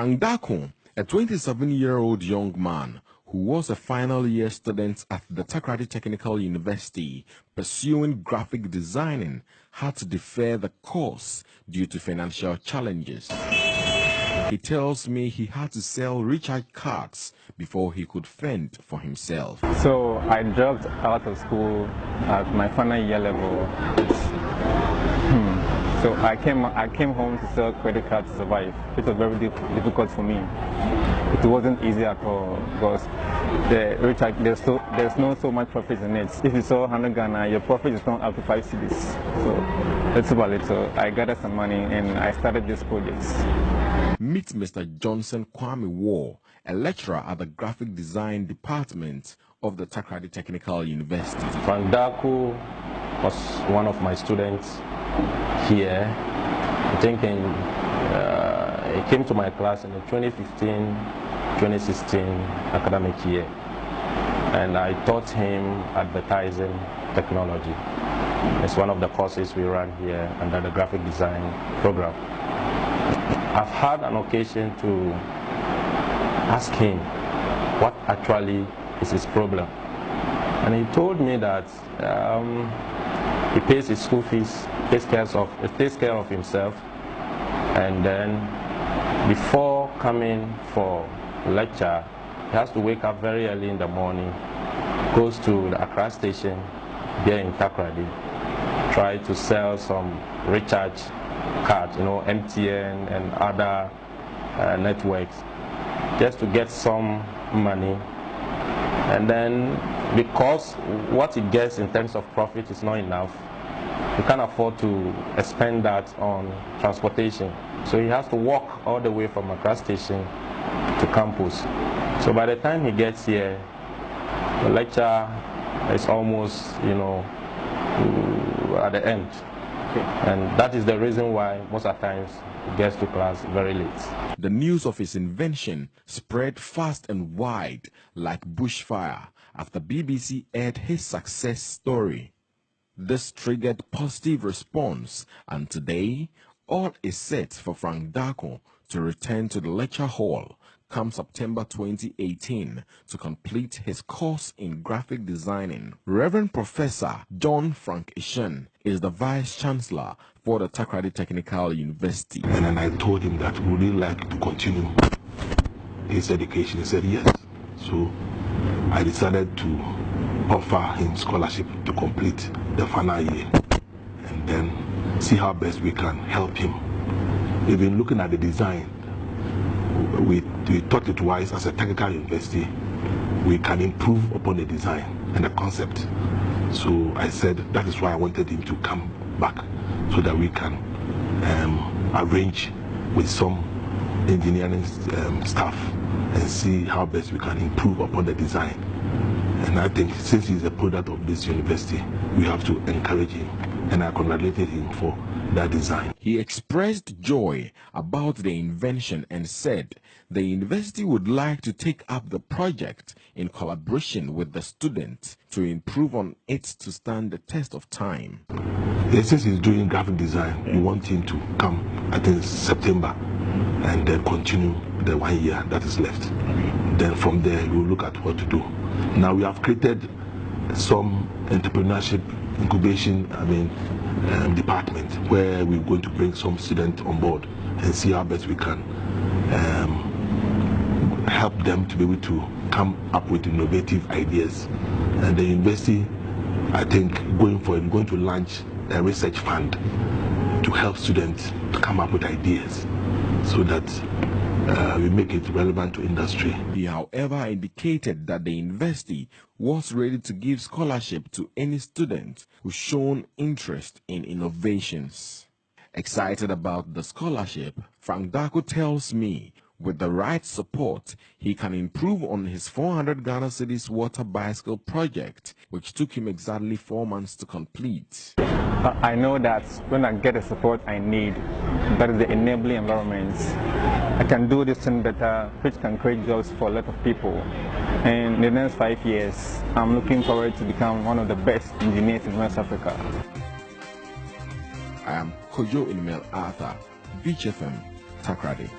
Frank Darko, a 27-year-old young man who was a final year student at the Takoradi Technical University pursuing graphic designing, had to defer the course due to financial challenges. He tells me he had to sell recharge cards before he could fend for himself. So I dropped out of school at my final year level. So I came home to sell credit cards to survive. It was very difficult for me. It wasn't easy at all because there's not so much profit in it. If you sell 100 Ghana, your profit is not up to 5 cedis. So little by little, I gathered some money and I started this project. Meet Mr. Johnson Kwame War, a lecturer at the graphic design department of the Takoradi Technical University. Frank Darko was one of my students here. I think he came to my class in the 2015-2016 academic year, and I taught him advertising technology. It's one of the courses we run here under the graphic design program. I've had an occasion to ask him what actually is his problem, and he told me that he pays his school fees, takes care of himself, and then before coming for lecture, he has to wake up very early in the morning, goes to the Accra station here in Takoradi, try to sell some recharge cards, MTN and other networks, just to get some money. And then because what he gets in terms of profit is not enough, he can't afford to expend that on transportation. So he has to walk all the way from Accra station to campus. So by the time he gets here, the lecture is almost, at the end. And that is the reason why most of the times he gets to class very late. The news of his invention spread fast and wide like bushfire after BBC aired his success story. This triggered positive response, and today all is set for Frank Darko to return to the lecture hall come September 2018 to complete his course in graphic designing. Reverend Professor John Frank Ishen is the Vice Chancellor for the Takoradi Technical University. And then I told him that would he like to continue his education? He said yes. So I decided to offer him scholarship to complete the final year and then see how best we can help him. Even looking at the design, we thought it wise as a technical university, we can improve upon the design and the concept. So I said that is why I wanted him to come back so that we can arrange with some engineering staff and see how best we can improve upon the design. And I think since he's a product of this university, we have to encourage him, and I congratulated him for that design. He expressed joy about the invention and said the university would like to take up the project in collaboration with the students to improve on it to stand the test of time. Since he's doing graphic design, we want him to come, I think, September, and then continue the 1 year that is left. Then from there, we'll look at what to do. Now we have created some entrepreneurship incubation department where we're going to bring some students on board and see how best we can help them to be able to come up with innovative ideas. And the university, I think, going to launch a research fund to help students to come up with ideas so that we make it relevant to industry. He, however, indicated that the university was ready to give scholarship to any student who's shown interest in innovations. Excited about the scholarship, Frank Darko tells me with the right support, he can improve on his 400 Ghana cedis water bicycle project, which took him exactly 4 months to complete. I know that when I get the support I need, that is the enabling environment, I can do this thing better, which can create jobs for a lot of people. And in the next 5 years, I'm looking forward to become one of the best engineers in West Africa. I am Kojo Inimel Arthur, Beach FM, Takoradi.